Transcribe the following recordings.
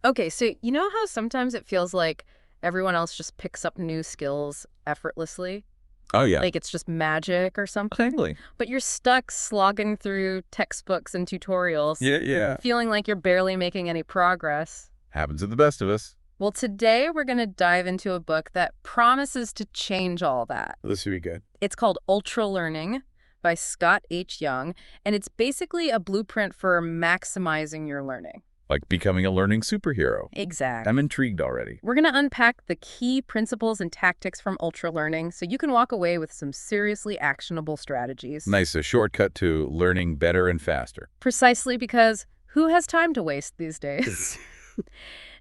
Okay, so you know how sometimes it feels like everyone else just picks up new skills effortlessly? Oh, yeah. Like it's just magic or something? Totally. But you're stuck slogging through textbooks and tutorials, Yeah. feeling like you're barely making any progress. Happens to the best of us. Well, today we're going to dive into a book that promises to change all that. This should be good. It's called Ultralearning by Scott H. Young, and it's basically a blueprint for maximizing your learning. Like becoming a learning superhero. Exactly. I'm intrigued already. We're going to unpack the key principles and tactics from Ultralearning so you can walk away with some seriously actionable strategies. Nice, a shortcut to learning better and faster. Precisely because who has time to waste these days?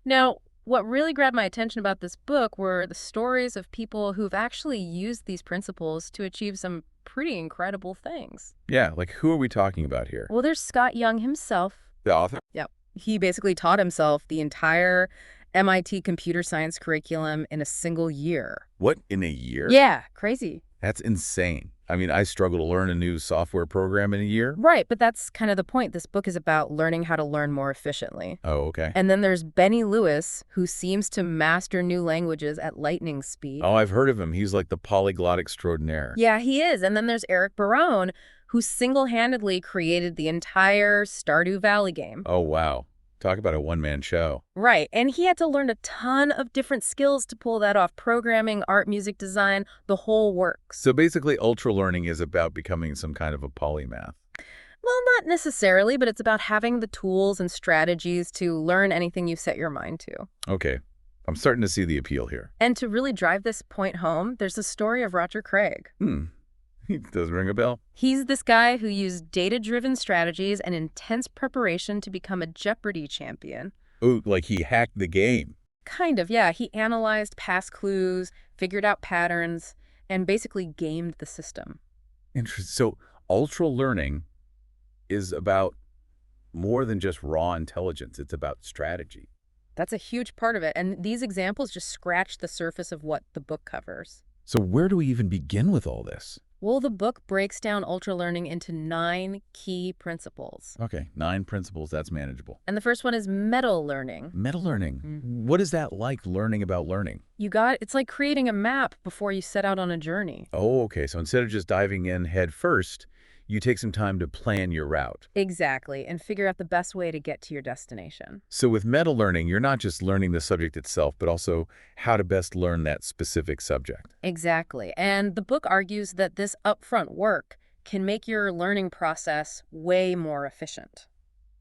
Now, what really grabbed my attention about this book were the stories of people who've actually used these principles to achieve some pretty incredible things. Yeah, like who are we talking about here? Well, there's Scott Young himself. The author? Yep. He basically taught himself the entire MIT computer science curriculum in a single year. What, in a year? Yeah, crazy. That's insane. I mean, I struggle to learn a new software program in a year. Right, but that's kind of the point. This book is about learning how to learn more efficiently. Oh, okay. And then there's Benny Lewis, who seems to master new languages at lightning speed. Oh, I've heard of him. He's like the polyglot extraordinaire. Yeah, he is. And then there's Eric Barone, who single-handedly created the entire Stardew Valley game. Oh, wow. Talk about a one-man show. Right, and he had to learn a ton of different skills to pull that off. Programming, art, music design, the whole works. So basically, ultra-learning is about becoming some kind of a polymath. Well, not necessarily, but it's about having the tools and strategies to learn anything you set your mind to. Okay, I'm starting to see the appeal here. And to really drive this point home, there's the story of Roger Craig. It does ring a bell. He's this guy who used data-driven strategies and intense preparation to become a Jeopardy champion. Ooh, like he hacked the game. Kind of, yeah. He analyzed past clues, figured out patterns, and basically gamed the system. Interesting. So ultra-learning is about more than just raw intelligence. It's about strategy. That's a huge part of it, and these examples just scratch the surface of what the book covers. So where do we even begin with all this? Well, the book breaks down ultralearning into 9 key principles. Okay, 9 principles. That's manageable. And the first one is meta-learning. Meta-learning. What is that like, learning about learning? It's like creating a map before you set out on a journey. Oh, okay. So instead of just diving in head first, you take some time to plan your route. Exactly, and figure out the best way to get to your destination. So with meta-learning, you're not just learning the subject itself, but also how to best learn that specific subject. Exactly, and the book argues that this upfront work can make your learning process way more efficient.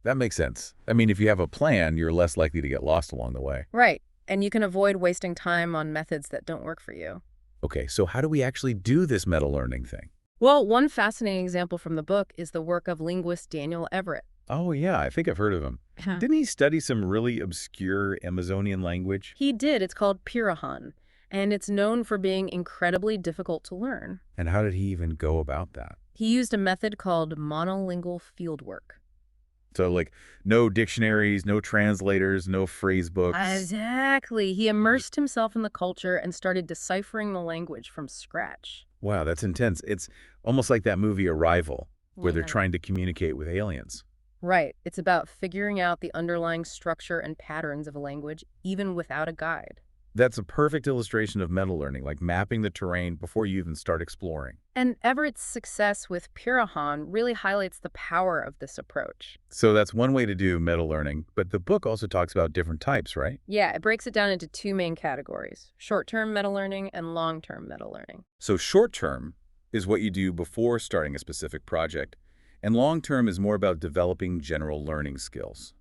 That makes sense. I mean, if you have a plan, you're less likely to get lost along the way. Right, and you can avoid wasting time on methods that don't work for you. Okay, so how do we actually do this meta-learning thing? Well, one fascinating example from the book is the work of linguist Daniel Everett. Oh, yeah, I think I've heard of him. Didn't he study some really obscure Amazonian language? He did. It's called Pirahan, and it's known for being incredibly difficult to learn. And how did he even go about that? He used a method called monolingual fieldwork. So, like, no dictionaries, no translators, no phrase books. Exactly. He immersed himself in the culture and started deciphering the language from scratch. Wow, that's intense. It's almost like that movie Arrival, where they're Yeah. trying to communicate with aliens. Right. It's about figuring out the underlying structure and patterns of a language, even without a guide. That's a perfect illustration of meta-learning, like mapping the terrain before you even start exploring. And Everett's success with Pirahan really highlights the power of this approach. So that's one way to do meta-learning, but the book also talks about different types, right? Yeah, it breaks it down into 2 main categories: short-term meta-learning and long-term meta-learning. So short-term is what you do before starting a specific project, and long-term is more about developing general learning skills.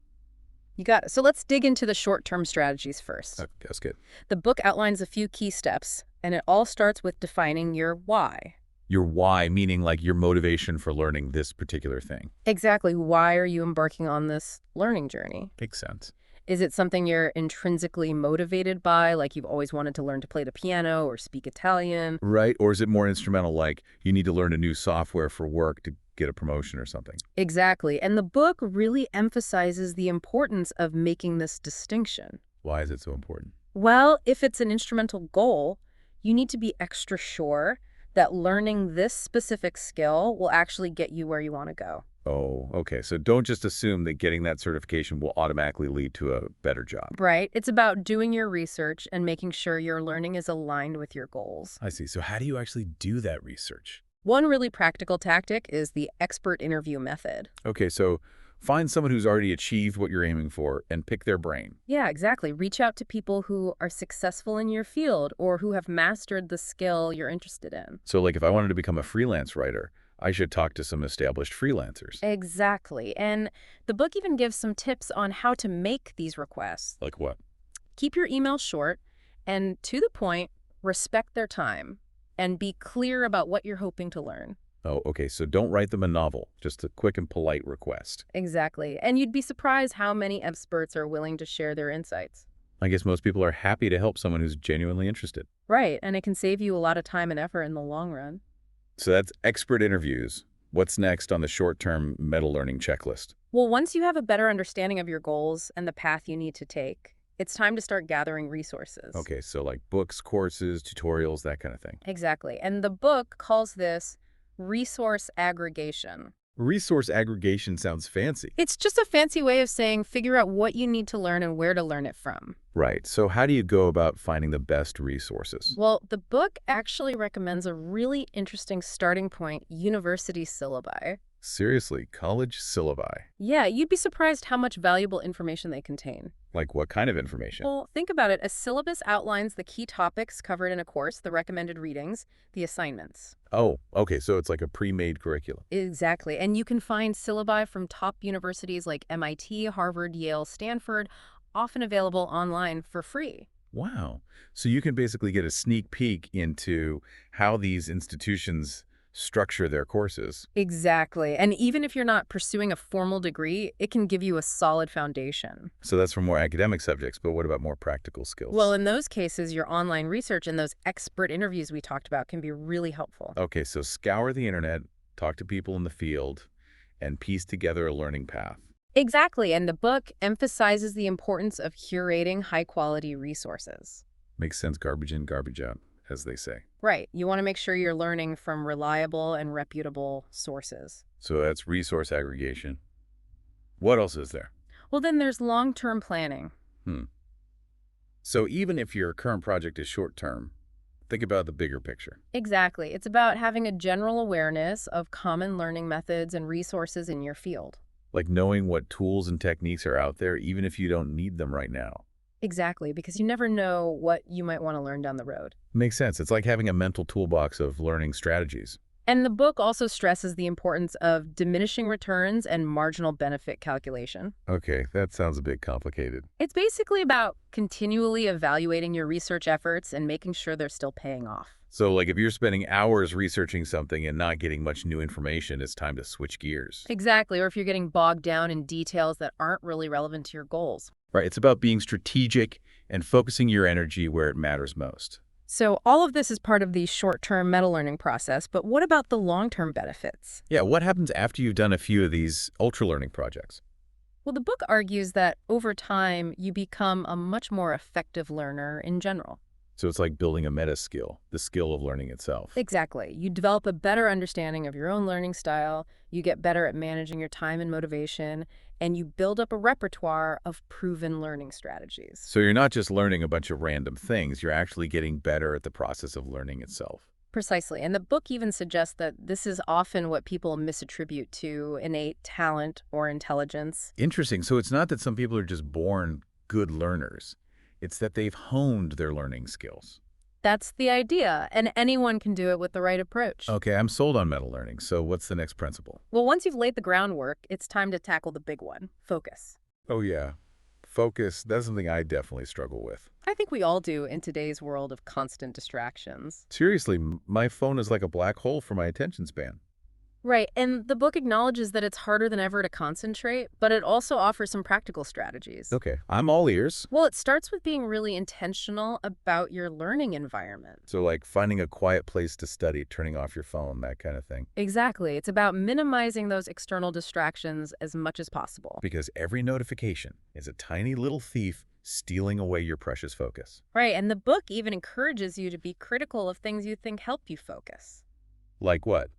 You got it. So let's dig into the short-term strategies first. Okay, that's good. The book outlines a few key steps, and it all starts with defining your why. Your why, meaning like your motivation for learning this particular thing. Exactly. Why are you embarking on this learning journey? Makes sense. Is it something you're intrinsically motivated by, like you've always wanted to learn to play the piano or speak Italian? Right? Or is it more instrumental, like you need to learn a new software for work to get a promotion or something? Exactly. And the book really emphasizes the importance of making this distinction. Why is it so important? Well, if it's an instrumental goal, you need to be extra sure that learning this specific skill will actually get you where you want to go. Oh, okay. So don't just assume that getting that certification will automatically lead to a better job. Right. It's about doing your research and making sure your learning is aligned with your goals. I see. So how do you actually do that research? One really practical tactic is the expert interview method. Okay, so find someone who's already achieved what you're aiming for and pick their brain. Yeah, exactly. Reach out to people who are successful in your field or who have mastered the skill you're interested in. So like if I wanted to become a freelance writer, I should talk to some established freelancers. Exactly. And the book even gives some tips on how to make these requests. Like what? Keep your email short and to the point, respect their time, and be clear about what you're hoping to learn. Oh, okay, so don't write them a novel, just a quick and polite request. Exactly. And you'd be surprised how many experts are willing to share their insights. I guess most people are happy to help someone who's genuinely interested. Right. And it can save you a lot of time and effort in the long run. So that's expert interviews. What's next on the short-term meta-learning checklist? Well, once you have a better understanding of your goals and the path you need to take, it's time to start gathering resources. Okay, so like books, courses, tutorials, that kind of thing. Exactly. And the book calls this resource aggregation. Resource aggregation sounds fancy. It's just a fancy way of saying figure out what you need to learn and where to learn it from. Right, so how do you go about finding the best resources? Well, the book actually recommends a really interesting starting point, university syllabi. Seriously, college syllabi. Yeah, you'd be surprised how much valuable information they contain. Like what kind of information? Well, think about it. A syllabus outlines the key topics covered in a course, the recommended readings, the assignments. Oh, okay, so it's like a pre-made curriculum. Exactly. And you can find syllabi from top universities like MIT, Harvard, Yale, Stanford, often available online for free. Wow. So you can basically get a sneak peek into how these institutions structure their courses. Exactly. And even if you're not pursuing a formal degree, it can give you a solid foundation. So that's for more academic subjects, but what about more practical skills? Well, in those cases, your online research and those expert interviews we talked about can be really helpful. Okay, so scour the internet, talk to people in the field, and piece together a learning path. Exactly. And the book emphasizes the importance of curating high-quality resources. Makes sense, garbage in, garbage out, as they say. Right. You want to make sure you're learning from reliable and reputable sources. So that's resource aggregation. What else is there? Well, then there's long-term planning. So even if your current project is short-term, think about the bigger picture. Exactly. It's about having a general awareness of common learning methods and resources in your field. Like knowing what tools and techniques are out there, even if you don't need them right now. Exactly, because you never know what you might want to learn down the road. Makes sense. It's like having a mental toolbox of learning strategies. And the book also stresses the importance of diminishing returns and marginal benefit calculation. Okay, that sounds a bit complicated. It's basically about continually evaluating your research efforts and making sure they're still paying off. So like if you're spending hours researching something and not getting much new information, it's time to switch gears. Exactly, or if you're getting bogged down in details that aren't really relevant to your goals. Right, it's about being strategic and focusing your energy where it matters most. So all of this is part of the short-term meta-learning process, but what about the long-term benefits? Yeah, what happens after you've done a few of these ultra-learning projects? Well, the book argues that over time, you become a much more effective learner in general. So it's like building a meta skill, the skill of learning itself. Exactly. You develop a better understanding of your own learning style, you get better at managing your time and motivation, and you build up a repertoire of proven learning strategies. So you're not just learning a bunch of random things, you're actually getting better at the process of learning itself. Precisely. And the book even suggests that this is often what people misattribute to innate talent or intelligence. Interesting. So it's not that some people are just born good learners. It's that they've honed their learning skills. That's the idea, and anyone can do it with the right approach. Okay, I'm sold on meta learning. So what's the next principle? Well, once you've laid the groundwork, it's time to tackle the big one, focus. Oh yeah, focus. That's something I definitely struggle with. I think we all do in today's world of constant distractions. Seriously, my phone is like a black hole for my attention span. Right, and the book acknowledges that it's harder than ever to concentrate, but it also offers some practical strategies. Okay, I'm all ears. Well, it starts with being really intentional about your learning environment. So like finding a quiet place to study, turning off your phone, that kind of thing. Exactly. It's about minimizing those external distractions as much as possible. Because every notification is a tiny little thief stealing away your precious focus. Right, and the book even encourages you to be critical of things you think help you focus. Like what?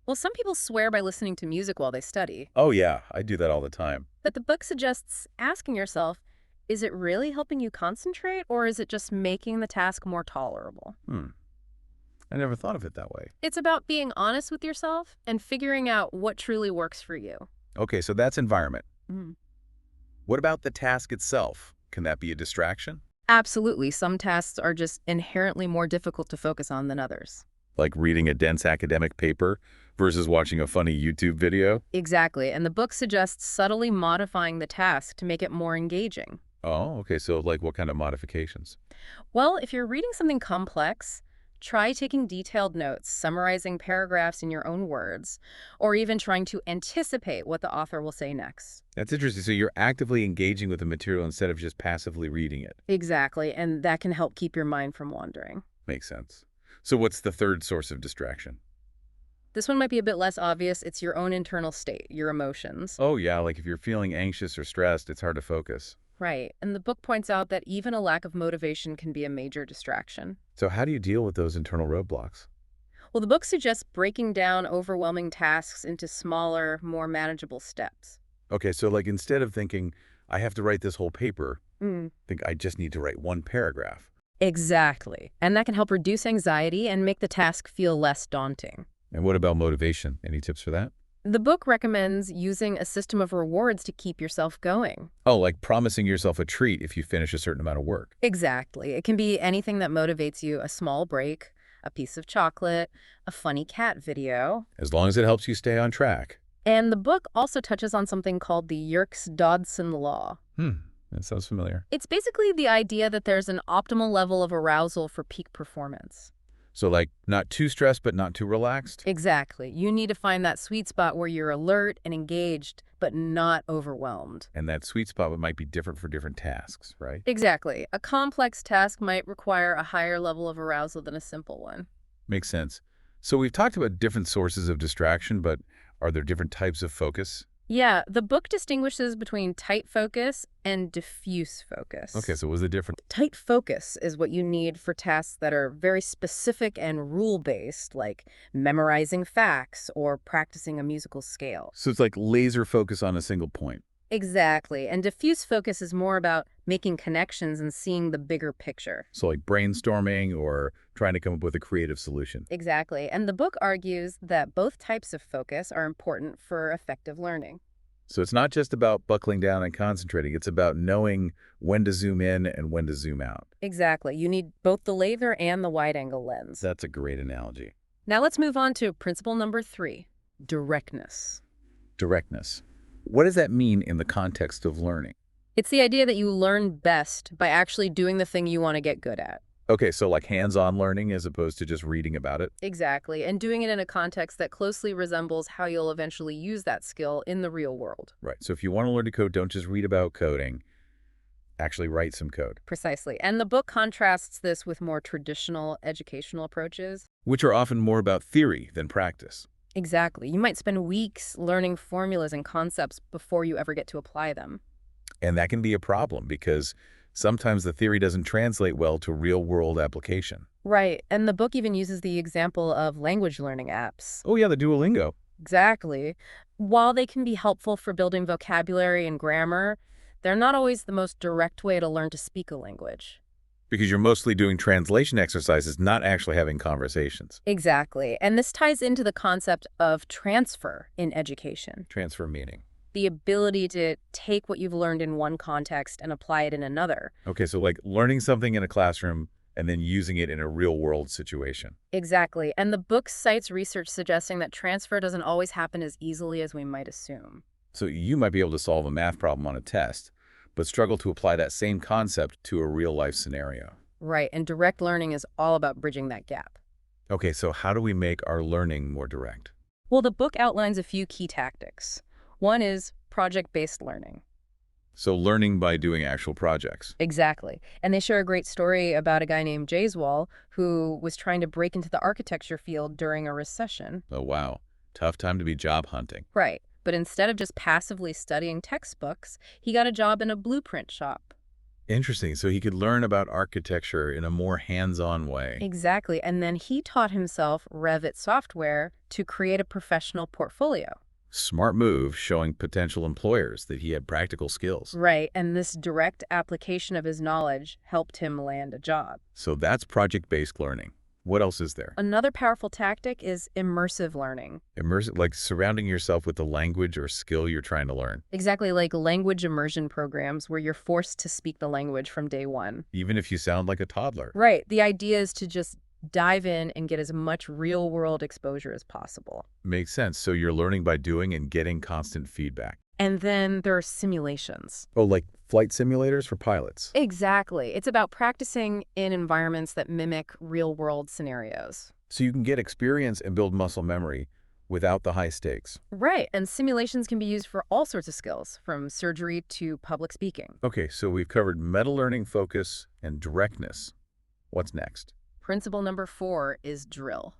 Well, some people swear by listening to music while they study, Oh yeah, I do that all the time. but the book suggests asking yourself, is it really helping you concentrate, or is it just making the task more tolerable? I never thought of it that way. It's about being honest with yourself and figuring out what truly works for you. Okay, so that's environment. Mm. What about the task itself? Can that be a distraction? Absolutely. Some tasks are just inherently more difficult to focus on than others. Like reading a dense academic paper versus watching a funny YouTube video? Exactly. And the book suggests subtly modifying the task to make it more engaging. Oh, okay, so like what kind of modifications? Well, if you're reading something complex, try taking detailed notes, summarizing paragraphs in your own words, or even trying to anticipate what the author will say next. That's interesting. So you're actively engaging with the material instead of just passively reading it. Exactly. And that can help keep your mind from wandering. Makes sense. So what's the third source of distraction? This one might be a bit less obvious. It's your own internal state, your emotions. Oh yeah, like if you're feeling anxious or stressed, it's hard to focus. Right. And the book points out that even a lack of motivation can be a major distraction. So how do you deal with those internal roadblocks? Well, the book suggests breaking down overwhelming tasks into smaller, more manageable steps. Okay, so like instead of thinking, I have to write this whole paper, Mm. think I just need to write one paragraph. Exactly. And that can help reduce anxiety and make the task feel less daunting. And what about motivation? Any tips for that? The book recommends using a system of rewards to keep yourself going. Oh, like promising yourself a treat if you finish a certain amount of work. Exactly. It can be anything that motivates you, a small break, a piece of chocolate, a funny cat video. As long as it helps you stay on track. And the book also touches on something called the Yerkes-Dodson law. That sounds familiar. It's basically the idea that there's an optimal level of arousal for peak performance. So like not too stressed, but not too relaxed? Exactly. You need to find that sweet spot where you're alert and engaged, but not overwhelmed. And that sweet spot might be different for different tasks, right? Exactly. A complex task might require a higher level of arousal than a simple one. Makes sense. So we've talked about different sources of distraction, but are there different types of focus? Yeah, the book distinguishes between tight focus and diffuse focus. Okay, so what's the difference? Tight focus is what you need for tasks that are very specific and rule-based, like memorizing facts or practicing a musical scale. So it's like laser focus on a single point. Exactly. And diffuse focus is more about making connections and seeing the bigger picture. So like brainstorming or trying to come up with a creative solution. Exactly. And the book argues that both types of focus are important for effective learning. So it's not just about buckling down and concentrating. It's about knowing when to zoom in and when to zoom out. Exactly. You need both the laser and the wide-angle lens. That's a great analogy. Now let's move on to principle number 3, directness. Directness. What does that mean in the context of learning? It's the idea that you learn best by actually doing the thing you want to get good at. Okay, so like hands-on learning as opposed to just reading about it? Exactly, and doing it in a context that closely resembles how you'll eventually use that skill in the real world. Right. So if you want to learn to code, don't just read about coding. Actually write some code. Precisely. And the book contrasts this with more traditional educational approaches. Which are often more about theory than practice. Exactly. You might spend weeks learning formulas and concepts before you ever get to apply them. And that can be a problem because sometimes the theory doesn't translate well to real-world application. Right. And the book even uses the example of language learning apps. Oh yeah, the Duolingo. Exactly. While they can be helpful for building vocabulary and grammar, they're not always the most direct way to learn to speak a language. Because you're mostly doing translation exercises, not actually having conversations. Exactly. And this ties into the concept of transfer in education. Transfer meaning. The ability to take what you've learned in one context and apply it in another. Okay, so like learning something in a classroom and then using it in a real-world situation. Exactly. And the book cites research suggesting that transfer doesn't always happen as easily as we might assume. So you might be able to solve a math problem on a test, but struggle to apply that same concept to a real-life scenario. Right. And direct learning is all about bridging that gap. Okay, so how do we make our learning more direct? Well, the book outlines a few key tactics. One is project-based learning. So learning by doing actual projects. Exactly. And they share a great story about a guy named Jayswal who was trying to break into the architecture field during a recession. Oh, wow. Tough time to be job hunting. Right. But instead of just passively studying textbooks, he got a job in a blueprint shop. Interesting. So he could learn about architecture in a more hands-on way. Exactly. And then he taught himself Revit software to create a professional portfolio. Smart move, showing potential employers that he had practical skills. Right. And this direct application of his knowledge helped him land a job. So that's project-based learning. What else is there? Another powerful tactic is immersive learning. Immersive, like surrounding yourself with the language or skill you're trying to learn. Exactly, like language immersion programs where you're forced to speak the language from day one. Even if you sound like a toddler. Right. The idea is to just dive in and get as much real-world exposure as possible. Makes sense. So you're learning by doing and getting constant feedback. And then there are simulations. Oh, like flight simulators for pilots. Exactly. It's about practicing in environments that mimic real-world scenarios. So you can get experience and build muscle memory without the high stakes. Right. And simulations can be used for all sorts of skills, from surgery to public speaking. Okay, so we've covered meta learning, focus, and directness. What's next? Principle number 4 is drill.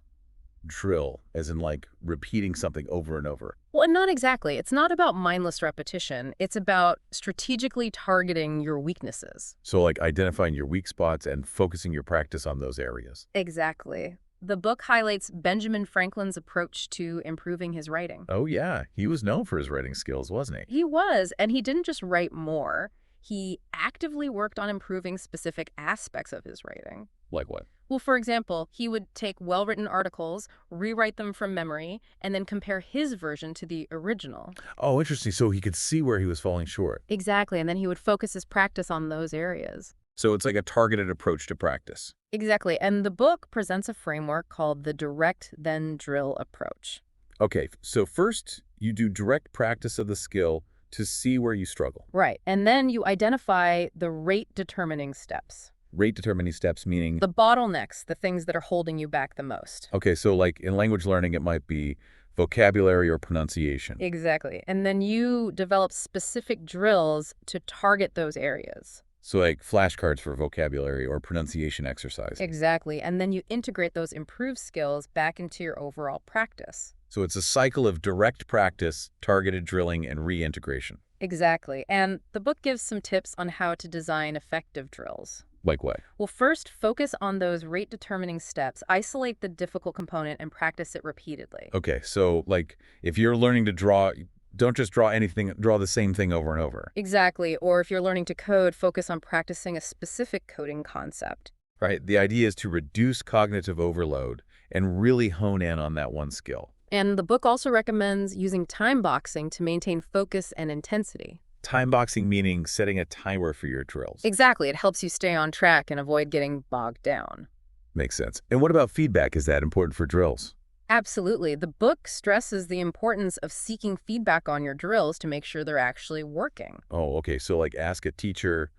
Drill, as in like repeating something over and over. Well, and not exactly. It's not about mindless repetition. It's about strategically targeting your weaknesses. So like identifying your weak spots and focusing your practice on those areas. Exactly. The book highlights Benjamin Franklin's approach to improving his writing. Oh yeah, he was known for his writing skills, wasn't he? He was, and he didn't just write more. He actively worked on improving specific aspects of his writing. Like what? Well, for example, he would take well-written articles, rewrite them from memory, and then compare his version to the original. Oh, interesting. So he could see where he was falling short. Exactly, and then he would focus his practice on those areas. So it's like a targeted approach to practice. Exactly, and the book presents a framework called the direct then drill approach. Okay, so first you do direct practice of the skill to see where you struggle. Right, and then you identify the rate-determining steps. Rate determining steps meaning... The bottlenecks, the things that are holding you back the most. Okay, so like in language learning, it might be vocabulary or pronunciation. Exactly, and then you develop specific drills to target those areas. So like flashcards for vocabulary or pronunciation exercise. Exactly, and then you integrate those improved skills back into your overall practice. So it's a cycle of direct practice, targeted drilling, and reintegration. Exactly, and the book gives some tips on how to design effective drills. Like what? Well, first, focus on those rate-determining steps. Isolate the difficult component and practice it repeatedly. Okay, so like if you're learning to draw, don't just draw anything, draw the same thing over and over. Exactly, or if you're learning to code, focus on practicing a specific coding concept. Right? The idea is to reduce cognitive overload and really hone in on that one skill. And the book also recommends using time boxing to maintain focus and intensity. Time boxing meaning setting a timer for your drills. Exactly. It helps you stay on track and avoid getting bogged down. Makes sense. And what about feedback? Is that important for drills? Absolutely. The book stresses the importance of seeking feedback on your drills to make sure they're actually working. Oh, okay. So like ask a teacher,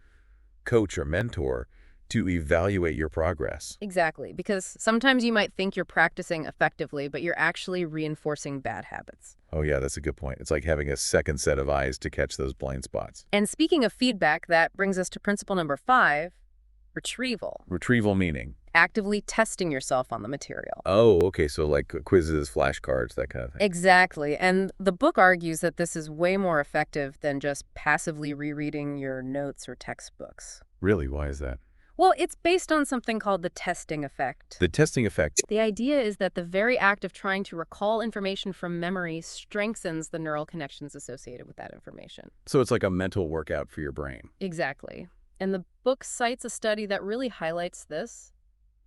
coach, or mentor to evaluate your progress. Exactly. Because sometimes you might think you're practicing effectively, but you're actually reinforcing bad habits. Oh yeah, that's a good point. It's like having a second set of eyes to catch those blind spots. And speaking of feedback, that brings us to principle number 5, retrieval. Retrieval meaning? Actively testing yourself on the material. Oh, okay. So like quizzes, flashcards, that kind of thing. Exactly. And the book argues that this is way more effective than just passively rereading your notes or textbooks. Really? Why is that? Well, it's based on something called the testing effect. The testing effect. The idea is that the very act of trying to recall information from memory strengthens the neural connections associated with that information. So it's like a mental workout for your brain. Exactly. And the book cites a study that really highlights this.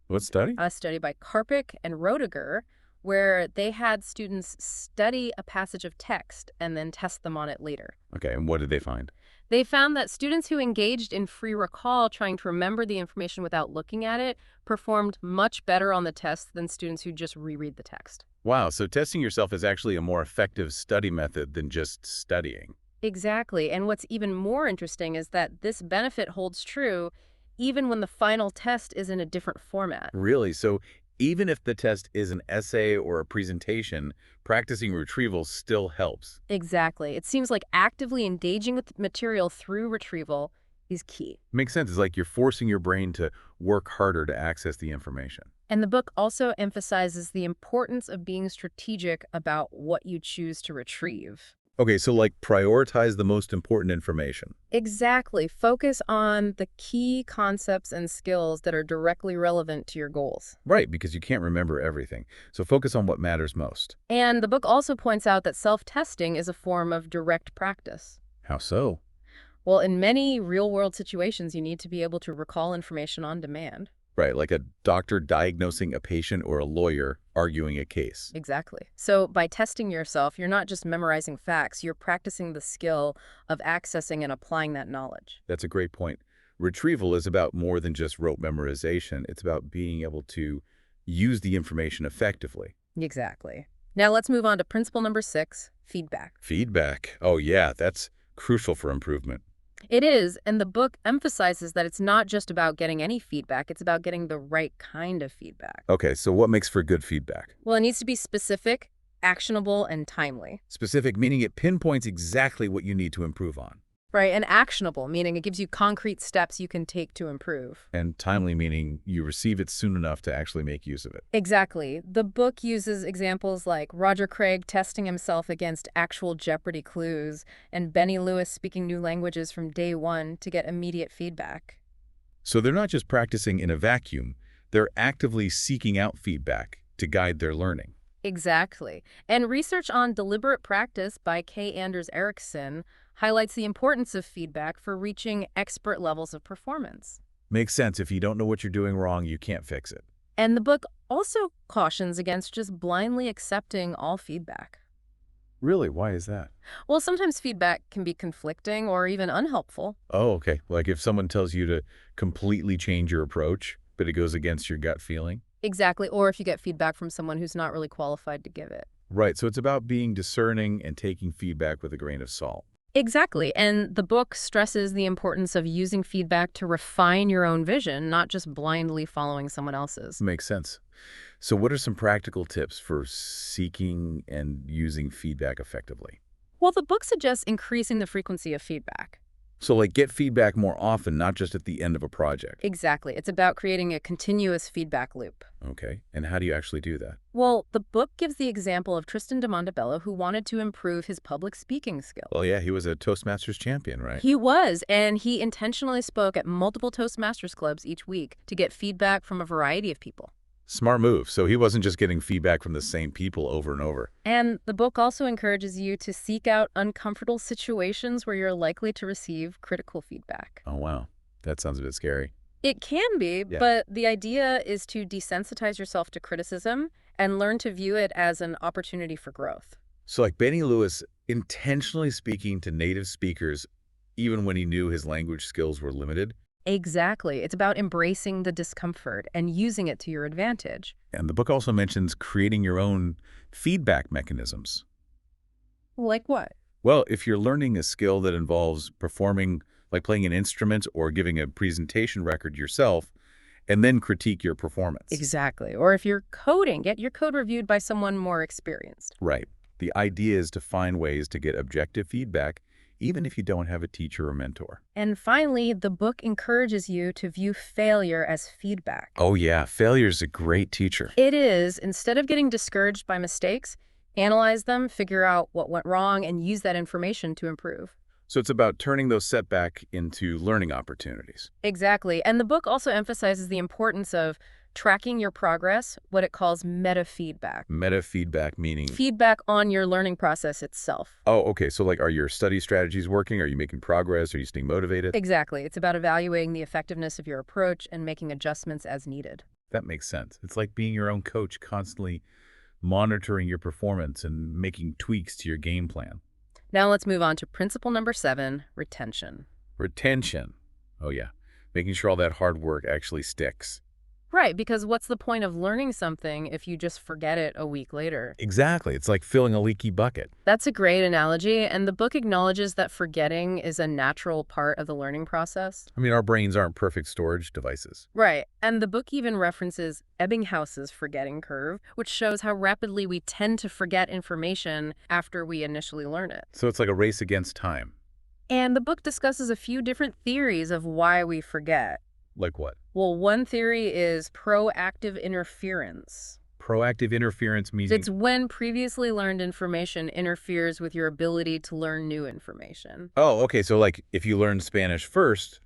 What study? A study by Karpik and Roediger, where they had students study a passage of text and then test them on it later. Okay, and what did they find? They found that students who engaged in free recall, trying to remember the information without looking at it, performed much better on the test than students who just reread the text. Wow, so testing yourself is actually a more effective study method than just studying. Exactly, and what's even more interesting is that this benefit holds true even when the final test is in a different format. Really? So even if the test is an essay or a presentation, practicing retrieval still helps. Exactly. It seems like actively engaging with material through retrieval is key. Makes sense. It's like you're forcing your brain to work harder to access the information. And the book also emphasizes the importance of being strategic about what you choose to retrieve. Okay, so like prioritize the most important information. Exactly. Focus on the key concepts and skills that are directly relevant to your goals. Right, because you can't remember everything. So focus on what matters most. And the book also points out that self-testing is a form of direct practice. How so? Well, in many real-world situations, you need to be able to recall information on demand. Right, like a doctor diagnosing a patient or a lawyer arguing a case. Exactly. So by testing yourself, you're not just memorizing facts, you're practicing the skill of accessing and applying that knowledge. That's a great point. Retrieval is about more than just rote memorization. It's about being able to use the information effectively. Exactly. Now let's move on to principle number 6, feedback. Feedback. Oh yeah, that's crucial for improvement. It is, and the book emphasizes that it's not just about getting any feedback, it's about getting the right kind of feedback. Okay, so what makes for good feedback? Well, it needs to be specific, actionable, and timely. Specific, meaning it pinpoints exactly what you need to improve on. Right, and actionable, meaning it gives you concrete steps you can take to improve. And timely, meaning you receive it soon enough to actually make use of it. Exactly. The book uses examples like Roger Craig testing himself against actual Jeopardy clues and Benny Lewis speaking new languages from day one to get immediate feedback. So they're not just practicing in a vacuum, they're actively seeking out feedback to guide their learning. Exactly. And research on deliberate practice by K. Anders Ericsson highlights the importance of feedback for reaching expert levels of performance. Makes sense. If you don't know what you're doing wrong, you can't fix it. And the book also cautions against just blindly accepting all feedback. Really? Why is that? Well, sometimes feedback can be conflicting or even unhelpful. Oh, okay. Like if someone tells you to completely change your approach, but it goes against your gut feeling? Exactly, or if you get feedback from someone who's not really qualified to give it. Right. So it's about being discerning and taking feedback with a grain of salt. Exactly, and the book stresses the importance of using feedback to refine your own vision, not just blindly following someone else's. Makes sense. So what are some practical tips for seeking and using feedback effectively? Well, the book suggests increasing the frequency of feedback. So like get feedback more often, not just at the end of a project. Exactly, it's about creating a continuous feedback loop. Okay. And how do you actually do that? Well, the book gives the example of Tristan de Montebello, who wanted to improve his public speaking skills. Well, yeah, he was a Toastmasters champion, right? He was, and he intentionally spoke at multiple Toastmasters clubs each week to get feedback from a variety of people. Smart move. So he wasn't just getting feedback from the same people over and over. And the book also encourages you to seek out uncomfortable situations where you're likely to receive critical feedback. Oh, wow. That sounds a bit scary. It can be, Yeah. but the idea is to desensitize yourself to criticism and learn to view it as an opportunity for growth. So like Benny Lewis intentionally speaking to native speakers even when he knew his language skills were limited. Exactly. It's about embracing the discomfort and using it to your advantage. And the book also mentions creating your own feedback mechanisms. Like what? Well, if you're learning a skill that involves performing, like playing an instrument or giving a presentation record yourself, and then critique your performance. Exactly. Or if you're coding, get your code reviewed by someone more experienced. Right. The idea is to find ways to get objective feedback, even if you don't have a teacher or mentor. And finally, the book encourages you to view failure as feedback. Oh yeah, failure is a great teacher. It is. Instead of getting discouraged by mistakes, analyze them, figure out what went wrong, and use that information to improve. So it's about turning those setbacks into learning opportunities. Exactly. And the book also emphasizes the importance of tracking your progress, what it calls meta-feedback. Meta-feedback meaning? Feedback on your learning process itself. Oh, okay. So like, are your study strategies working? Are you making progress? Are you staying motivated? Exactly. It's about evaluating the effectiveness of your approach and making adjustments as needed. That makes sense. It's like being your own coach, constantly monitoring your performance and making tweaks to your game plan. Now let's move on to principle number 7, retention. Retention. Oh yeah. Making sure all that hard work actually sticks. Right, because what's the point of learning something if you just forget it a week later? Exactly. It's like filling a leaky bucket. That's a great analogy, and the book acknowledges that forgetting is a natural part of the learning process. I mean, our brains aren't perfect storage devices. Right, and the book even references Ebbinghouse's forgetting curve, which shows how rapidly we tend to forget information after we initially learn it. So it's like a race against time. And the book discusses a few different theories of why we forget. Like what? Well, one theory is proactive interference. Proactive interference meaning... It's when previously learned information interferes with your ability to learn new information. Oh, okay. So like if you learn Spanish first,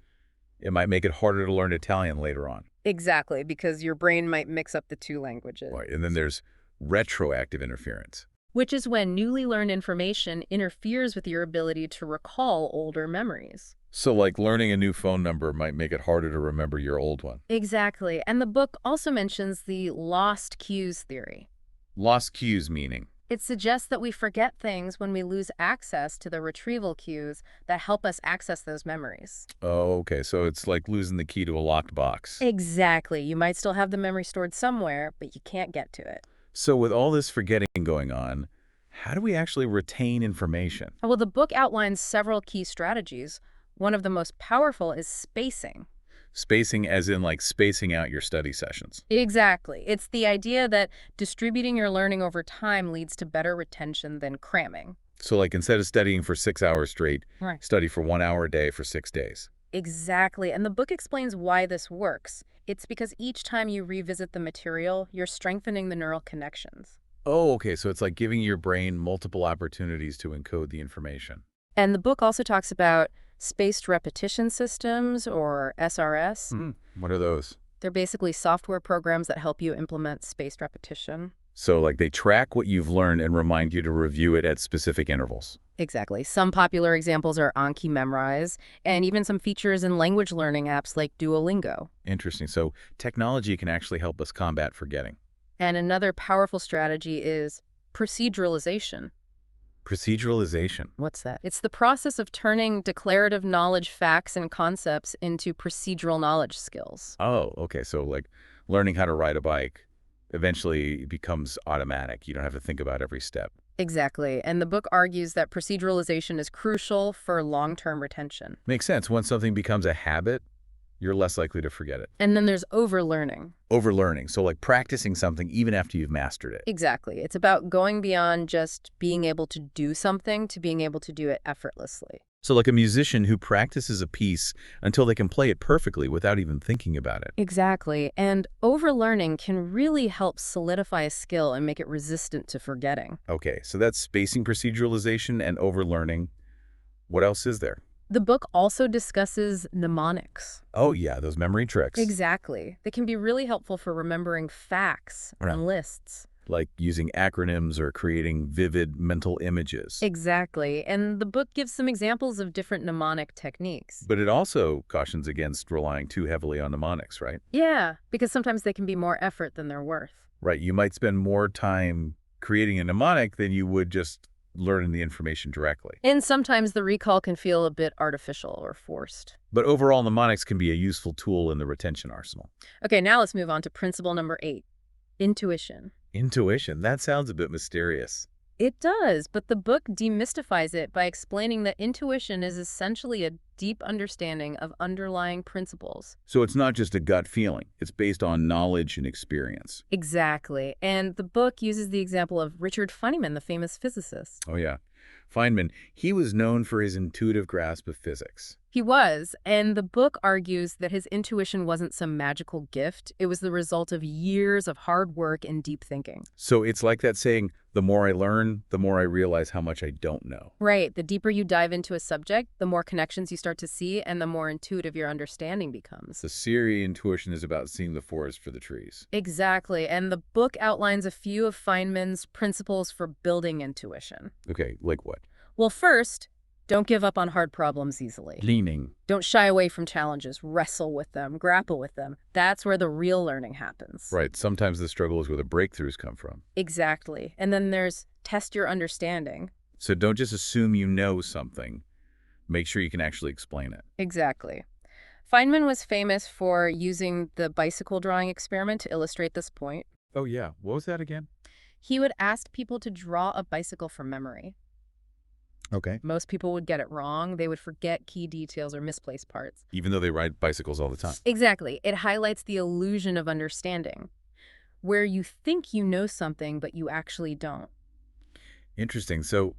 it might make it harder to learn Italian later on. Exactly, because your brain might mix up the two languages. Right. And then there's retroactive interference. Which is when newly learned information interferes with your ability to recall older memories. So like learning a new phone number might make it harder to remember your old one. Exactly. And the book also mentions the lost cues theory. Lost cues meaning? It suggests that we forget things when we lose access to the retrieval cues that help us access those memories. Oh, okay. So it's like losing the key to a locked box. Exactly. You might still have the memory stored somewhere, but you can't get to it. So with all this forgetting going on, how do we actually retain information? Well, the book outlines several key strategies. One of the most powerful is spacing. Spacing as in like spacing out your study sessions. Exactly. It's the idea that distributing your learning over time leads to better retention than cramming. So like instead of studying for 6 hours straight, Right. study for 1 hour a day for 6 days. Exactly. And the book explains why this works. It's because each time you revisit the material, you're strengthening the neural connections. Oh, okay. So it's like giving your brain multiple opportunities to encode the information. And the book also talks about spaced repetition systems, or SRS. What are those? They're basically software programs that help you implement spaced repetition. So like they track what you've learned and remind you to review it at specific intervals. Exactly. Some popular examples are Anki Memrise, and even some features in language learning apps like Duolingo. Interesting. So technology can actually help us combat forgetting. And another powerful strategy is proceduralization. Proceduralization. What's that? It's the process of turning declarative knowledge facts and concepts into procedural knowledge skills. Oh, okay. So like learning how to ride a bike eventually becomes automatic. You don't have to think about every step. Exactly. And the book argues that proceduralization is crucial for long-term retention. Makes sense. Once something becomes a habit, you're less likely to forget it. And then there's overlearning. Overlearning. So like practicing something even after you've mastered it. Exactly. It's about going beyond just being able to do something to being able to do it effortlessly. So like a musician who practices a piece until they can play it perfectly without even thinking about it. Exactly. And overlearning can really help solidify a skill and make it resistant to forgetting. Okay, so that's spacing proceduralization and overlearning. What else is there? The book also discusses mnemonics. Oh yeah, those memory tricks. Exactly. They can be really helpful for remembering facts and lists. Like using acronyms or creating vivid mental images. Exactly. And the book gives some examples of different mnemonic techniques. But it also cautions against relying too heavily on mnemonics, right? Yeah, because sometimes they can be more effort than they're worth. Right. You might spend more time creating a mnemonic than you would just learning the information directly. And sometimes the recall can feel a bit artificial or forced. But overall, mnemonics can be a useful tool in the retention arsenal. Okay, now let's move on to principle number 8, intuition. Intuition, that sounds a bit mysterious. It does, but the book demystifies it by explaining that intuition is essentially a deep understanding of underlying principles. So it's not just a gut feeling. It's based on knowledge and experience. Exactly. And the book uses the example of Richard Feynman, the famous physicist. Oh, yeah. Feynman, he was known for his intuitive grasp of physics. He was, and the book argues that his intuition wasn't some magical gift. It was the result of years of hard work and deep thinking. So it's like that saying, the more I learn, the more I realize how much I don't know. Right. The deeper you dive into a subject, the more connections you start to see, and the more intuitive your understanding becomes. The theory intuition is about seeing the forest for the trees. Exactly. And the book outlines a few of Feynman's principles for building intuition. Okay, like what? Well, first, don't give up on hard problems easily. Leaning. Don't shy away from challenges. Wrestle with them. Grapple with them. That's where the real learning happens. Right. Sometimes the struggle is where the breakthroughs come from. Exactly. And then there's test your understanding. So don't just assume you know something. Make sure you can actually explain it. Exactly. Feynman was famous for using the bicycle drawing experiment to illustrate this point. Oh, yeah. What was that again? He would ask people to draw a bicycle from memory. Okay. Most people would get it wrong. They would forget key details or misplace parts. Even though they ride bicycles all the time. Exactly. It highlights the illusion of understanding, where you think you know something, but you actually don't. Interesting. So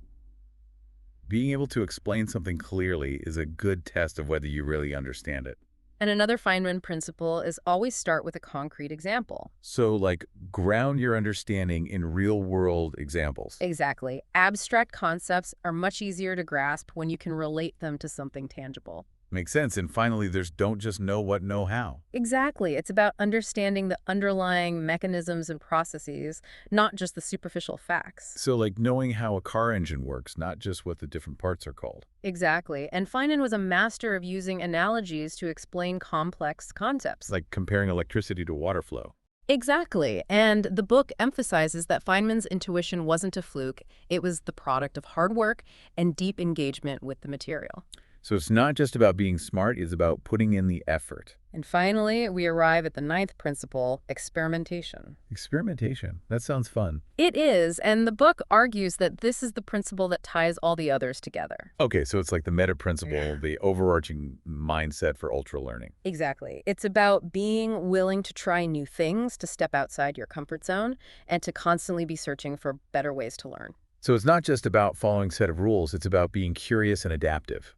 being able to explain something clearly is a good test of whether you really understand it. And another Feynman principle is always start with a concrete example. So, like, ground your understanding in real-world examples. Exactly. Abstract concepts are much easier to grasp when you can relate them to something tangible. Makes sense. And finally, there's don't just know what, know how. Exactly. It's about understanding the underlying mechanisms and processes, not just the superficial facts. So, like, knowing how a car engine works, not just what the different parts are called. Exactly. And Feynman was a master of using analogies to explain complex concepts. Like comparing electricity to water flow. Exactly. And the book emphasizes that Feynman's intuition wasn't a fluke. It was the product of hard work and deep engagement with the material. So it's not just about being smart, it's about putting in the effort. And finally, we arrive at the ninth principle, experimentation. Experimentation. That sounds fun. It is, and the book argues that this is the principle that ties all the others together. Okay, so it's like the meta principle, the overarching mindset for ultra learning. Exactly. It's about being willing to try new things, to step outside your comfort zone, and to constantly be searching for better ways to learn. So it's not just about following a set of rules, it's about being curious and adaptive.